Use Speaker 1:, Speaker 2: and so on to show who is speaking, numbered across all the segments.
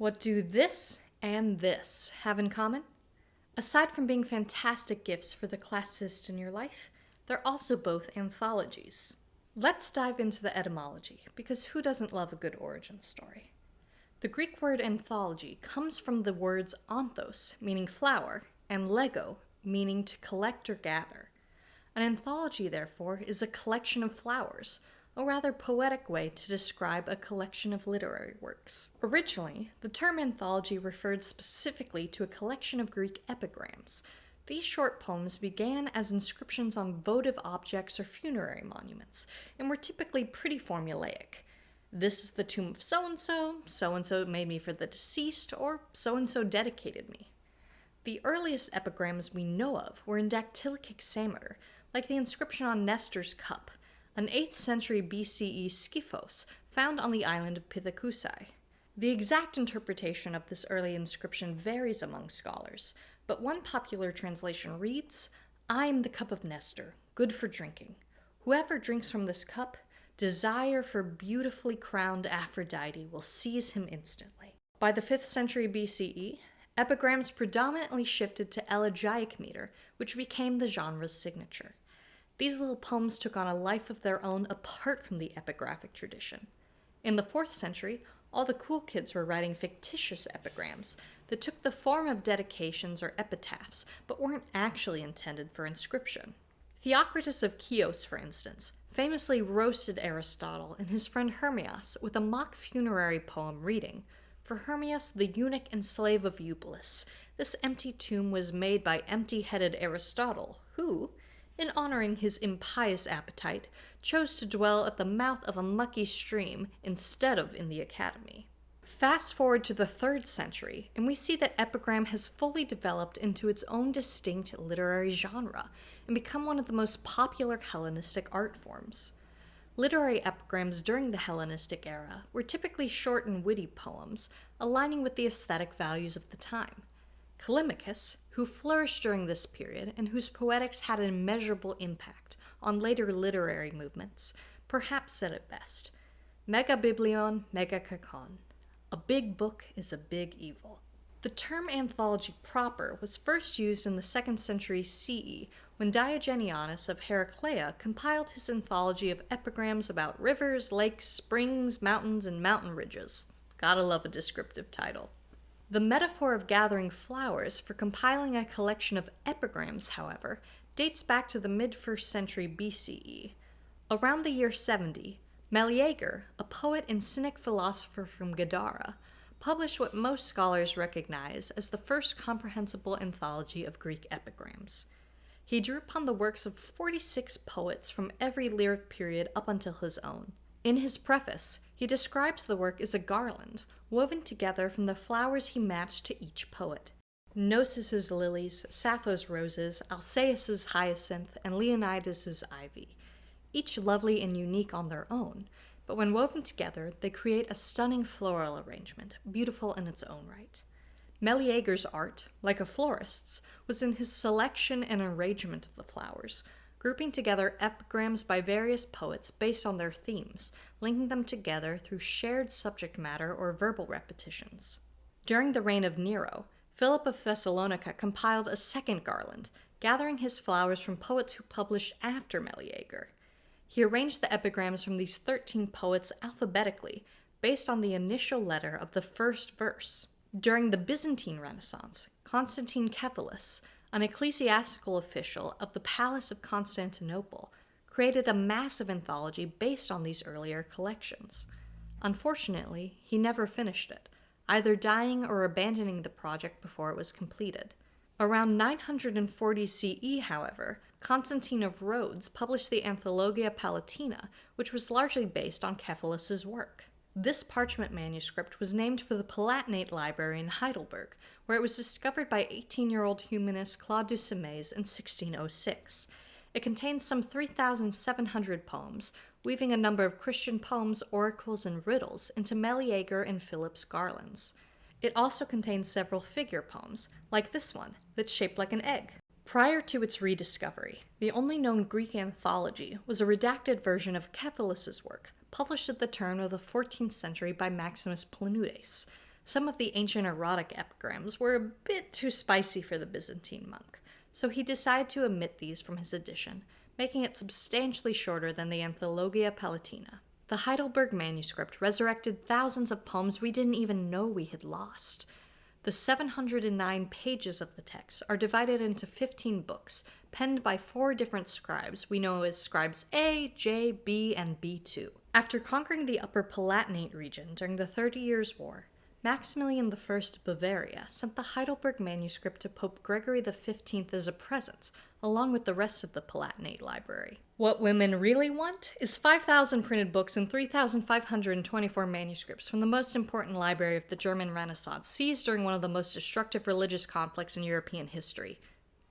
Speaker 1: What do this and this have in common? Aside from being fantastic gifts for the classicist in your life, they're also both anthologies. Let's dive into the etymology, because who doesn't love a good origin story? The Greek word anthology comes from the words anthos, meaning flower, and lego, meaning to collect or gather. An anthology, therefore, is a collection of flowers, a rather poetic way to describe a collection of literary works. Originally, the term anthology referred specifically to a collection of Greek epigrams. These short poems began as inscriptions on votive objects or funerary monuments, and were typically pretty formulaic. This is the tomb of so-and-so made me for the deceased, or so-and-so dedicated me. The earliest epigrams we know of were in dactylic hexameter, like the inscription on Nestor's cup, an 8th century BCE skyphos found on the island of Pithecusae. The exact interpretation of this early inscription varies among scholars, but one popular translation reads, "I am the cup of Nestor, good for drinking. Whoever drinks from this cup, desire for beautifully crowned Aphrodite will seize him instantly." By the 5th century BCE, epigrams predominantly shifted to elegiac meter, which became the genre's signature. These little poems took on a life of their own apart from the epigraphic tradition. In the 4th century, all the cool kids were writing fictitious epigrams that took the form of dedications or epitaphs, but weren't actually intended for inscription. Theocritus of Chios, for instance, famously roasted Aristotle and his friend Hermias with a mock funerary poem reading, "For Hermias, the eunuch and slave of Eubolus, this empty tomb was made by empty-headed Aristotle, who, in honoring his impious appetite, chose to dwell at the mouth of a mucky stream instead of in the academy." Fast forward to the 3rd century, and we see that epigram has fully developed into its own distinct literary genre and become one of the most popular Hellenistic art forms. Literary epigrams during the Hellenistic era were typically short and witty poems, aligning with the aesthetic values of the time. Callimachus, who flourished during this period and whose poetics had an immeasurable impact on later literary movements, perhaps said it best, "Mega biblion, mega kakon." A big book is a big evil. The term anthology proper was first used in the 2nd century CE when Diogenianus of Heraclea compiled his anthology of epigrams about rivers, lakes, springs, mountains, and mountain ridges. Gotta love a descriptive title. The metaphor of gathering flowers for compiling a collection of epigrams, however, dates back to the mid-1st century BCE. Around the year 70, Meleager, a poet and cynic philosopher from Gadara, published what most scholars recognize as the first comprehensible anthology of Greek epigrams. He drew upon the works of 46 poets from every lyric period up until his own. In his preface, he describes the work as a garland, woven together from the flowers he matched to each poet. Gnosis' lilies, Sappho's roses, Alcaeus' hyacinth, and Leonidas' ivy, each lovely and unique on their own, but when woven together, they create a stunning floral arrangement, beautiful in its own right. Meleager's art, like a florist's, was in his selection and arrangement of the flowers, grouping together epigrams by various poets based on their themes, linking them together through shared subject matter or verbal repetitions. During the reign of Nero, Philip of Thessalonica compiled a second garland, gathering his flowers from poets who published after Meleager. He arranged the epigrams from these 13 poets alphabetically, based on the initial letter of the first verse. During the Byzantine Renaissance, Constantine Cephalus, an ecclesiastical official of the Palace of Constantinople, created a massive anthology based on these earlier collections. Unfortunately, he never finished it, either dying or abandoning the project before it was completed. Around 940 CE, however, Constantine of Rhodes published the Anthologia Palatina, which was largely based on Cephalus's work. This parchment manuscript was named for the Palatinate Library in Heidelberg, where it was discovered by 18-year-old humanist Claude Dusemais in 1606. It contains some 3,700 poems, weaving a number of Christian poems, oracles, and riddles into Meleager and Philip's Garlands. It also contains several figure poems, like this one, that's shaped like an egg. Prior to its rediscovery, the only known Greek anthology was a redacted version of Cephalus's work, published at the turn of the 14th century by Maximus Planudes. Some of the ancient erotic epigrams were a bit too spicy for the Byzantine monk, so he decided to omit these from his edition, making it substantially shorter than the Anthologia Palatina. The Heidelberg manuscript resurrected thousands of poems we didn't even know we had lost. The 709 pages of the text are divided into 15 books, penned by 4 different scribes we know as scribes A, J, B, and B2. After conquering the Upper Palatinate region during the 30 Years' War, Maximilian I of Bavaria sent the Heidelberg manuscript to Pope Gregory XV as a present, along with the rest of the Palatinate library. What women really want is 5,000 printed books and 3,524 manuscripts from the most important library of the German Renaissance, seized during one of the most destructive religious conflicts in European history.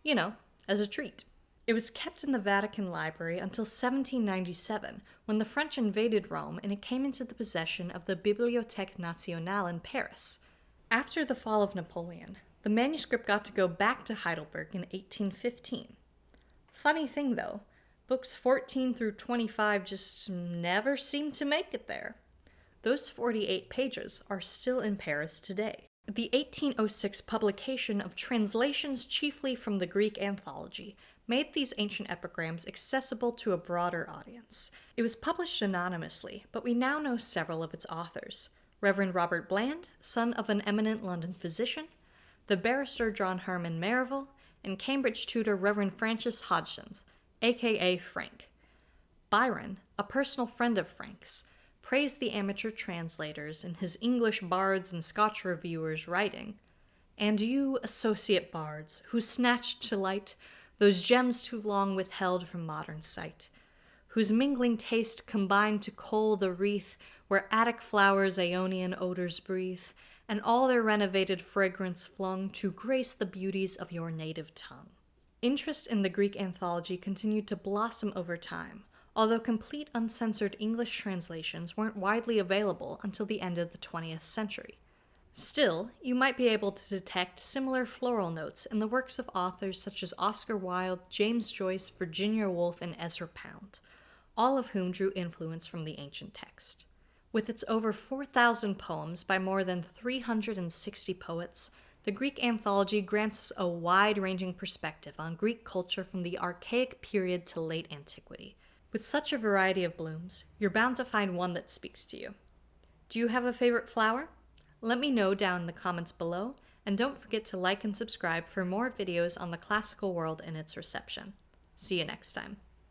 Speaker 1: You know, as a treat. It was kept in the Vatican Library until 1797, when the French invaded Rome and it came into the possession of the Bibliothèque Nationale in Paris. After the fall of Napoleon, the manuscript got to go back to Heidelberg in 1815. Funny thing though, books 14 through 25 just never seemed to make it there. Those 48 pages are still in Paris today. The 1806 publication of translations chiefly from the Greek Anthology made these ancient epigrams accessible to a broader audience. It was published anonymously, but we now know several of its authors. Reverend Robert Bland, son of an eminent London physician, the barrister John Herman Merivale, and Cambridge tutor Reverend Francis Hodgson, aka Frank. Byron, a personal friend of Frank's, praised the amateur translators in his English bards and Scotch reviewers' writing. And you, associate bards, who snatched to light those gems too long withheld from modern sight, whose mingling taste combined to cull the wreath where Attic flowers Aeonian odors breathe, and all their renovated fragrance flung to grace the beauties of your native tongue. Interest in the Greek Anthology continued to blossom over time, although complete uncensored English translations weren't widely available until the end of the 20th century. Still, you might be able to detect similar floral notes in the works of authors such as Oscar Wilde, James Joyce, Virginia Woolf, and Ezra Pound, all of whom drew influence from the ancient text. With its over 4,000 poems by more than 360 poets, the Greek Anthology grants us a wide-ranging perspective on Greek culture from the Archaic period to late antiquity. With such a variety of blooms, you're bound to find one that speaks to you. Do you have a favorite flower? Let me know down in the comments below, and don't forget to like and subscribe for more videos on the classical world and its reception. See you next time.